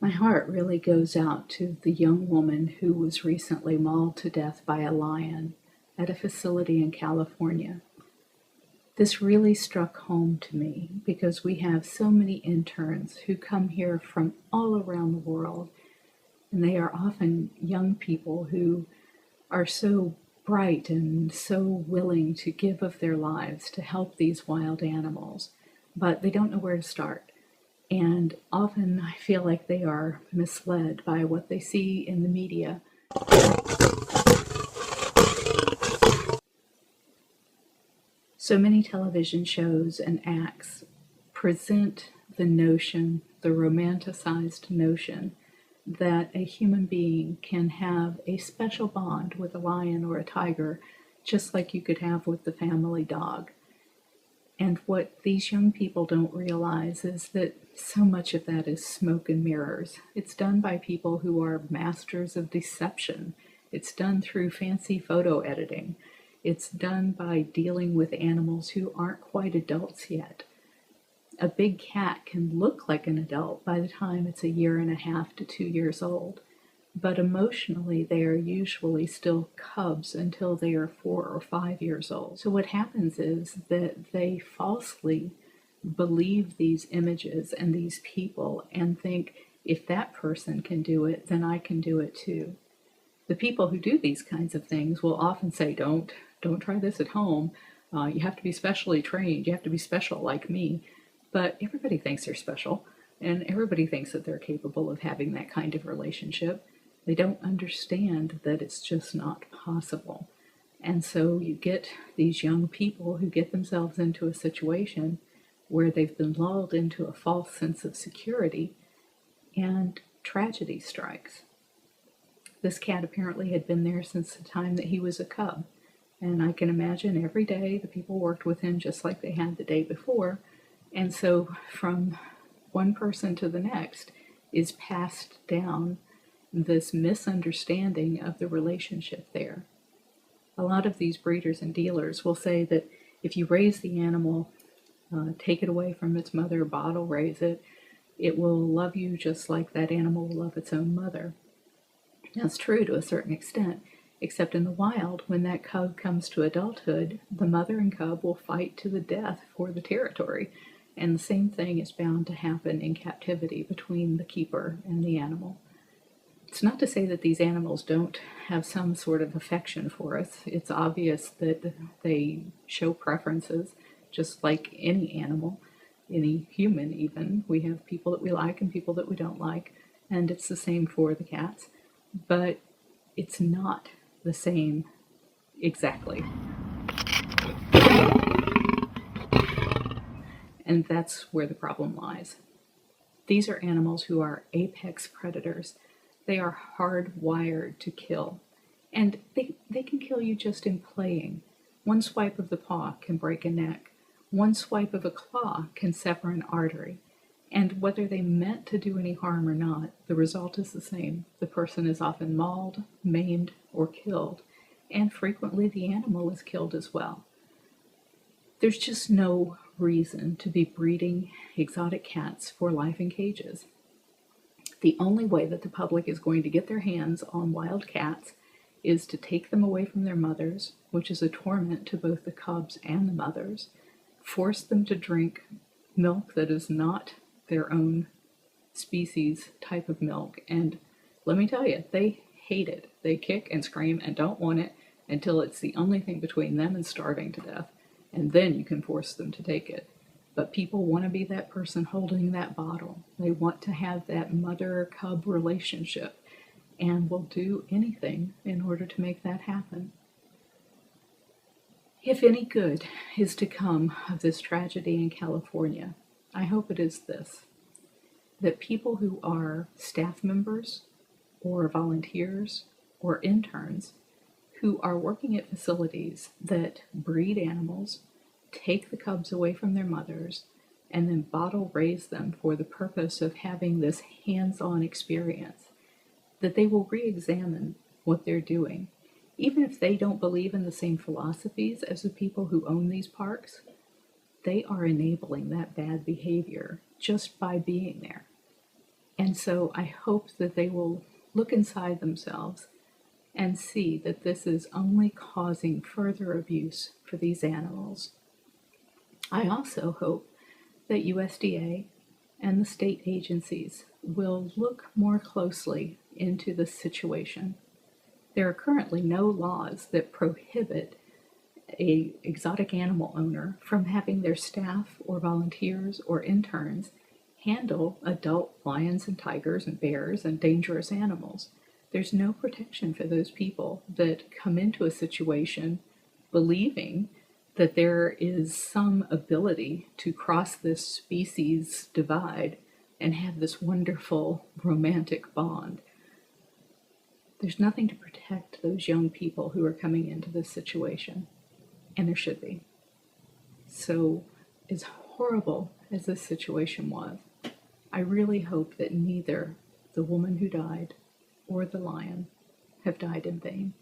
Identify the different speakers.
Speaker 1: My heart really goes out to the young woman who was recently mauled to death by a lion at a facility in California. This really struck home to me because we have so many interns who come here from all around the world, and they are often young people who are so bright and so willing to give of their lives to help these wild animals, but they don't know where to start. And often I feel like they are misled by what they see in the media. So many television shows and acts present the notion, the romanticized notion, that a human being can have a special bond with a lion or a tiger, just like you could have with the family dog. And what these young people don't realize is that so much of that is smoke and mirrors. It's done by people who are masters of deception. It's done through fancy photo editing. It's done by dealing with animals who aren't quite adults yet. A big cat can look like an adult by the time it's 1.5 to 2 years old, but emotionally they are usually still cubs until they are 4 or 5 years old. So what happens is that they falsely believe these images and these people and think, if that person can do it, then I can do it too. The people who do these kinds of things will often say, don't try this at home. You have to be specially trained. You have to be special like me. But everybody thinks they're special, and everybody thinks that they're capable of having that kind of relationship. They don't understand that it's just not possible. And so you get these young people who get themselves into a situation where they've been lulled into a false sense of security, and tragedy strikes. This cat apparently had been there since the time that he was a cub. And I can imagine every day the people worked with him just like they had the day before. And so from one person to the next is passed down this misunderstanding of the relationship there. A lot of these breeders and dealers will say that if you raise the animal, take it away from its mother, bottle raise it, it will love you just like that animal will love its own mother. That's true to a certain extent, except in the wild, when that cub comes to adulthood, the mother and cub will fight to the death for the territory. And the same thing is bound to happen in captivity between the keeper and the animal. It's not to say that these animals don't have some sort of affection for us. It's obvious that they show preferences, just like any animal, any human even. We have people that we like and people that we don't like, and it's the same for the cats. But it's not the same exactly. And that's where the problem lies. These are animals who are apex predators. They are hardwired to kill. And they can kill you just in playing. One swipe of the paw can break a neck. One swipe of a claw can sever an artery. And whether they meant to do any harm or not, the result is the same. The person is often mauled, maimed, or killed. And frequently the animal is killed as well. There's just no reason to be breeding exotic cats for life in cages. The only way that the public is going to get their hands on wild cats is to take them away from their mothers, which is a torment to both the cubs and the mothers, force them to drink milk that is not their own species type of milk, and let me tell you, they hate it. They kick and scream and don't want it until it's the only thing between them and starving to death, and then you can force them to take it. But people want to be that person holding that bottle. They want to have that mother-cub relationship and will do anything in order to make that happen. If any good is to come of this tragedy in California, I hope it is this: that people who are staff members or volunteers or interns who are working at facilities that breed animals, take the cubs away from their mothers, and then bottle raise them for the purpose of having this hands-on experience, that they will re-examine what they're doing. Even if they don't believe in the same philosophies as the people who own these parks, they are enabling that bad behavior just by being there. And so I hope that they will look inside themselves and see that this is only causing further abuse for these animals. I also hope that USDA and the state agencies will look more closely into this situation. There are currently no laws that prohibit an exotic animal owner from having their staff or volunteers or interns handle adult lions and tigers and bears and dangerous animals. There's no protection for those people that come into a situation believing that there is some ability to cross this species divide and have this wonderful romantic bond. There's nothing to protect those young people who are coming into this situation, and there should be. So, as horrible as this situation was, I really hope that neither the woman who died or the lion have died in vain.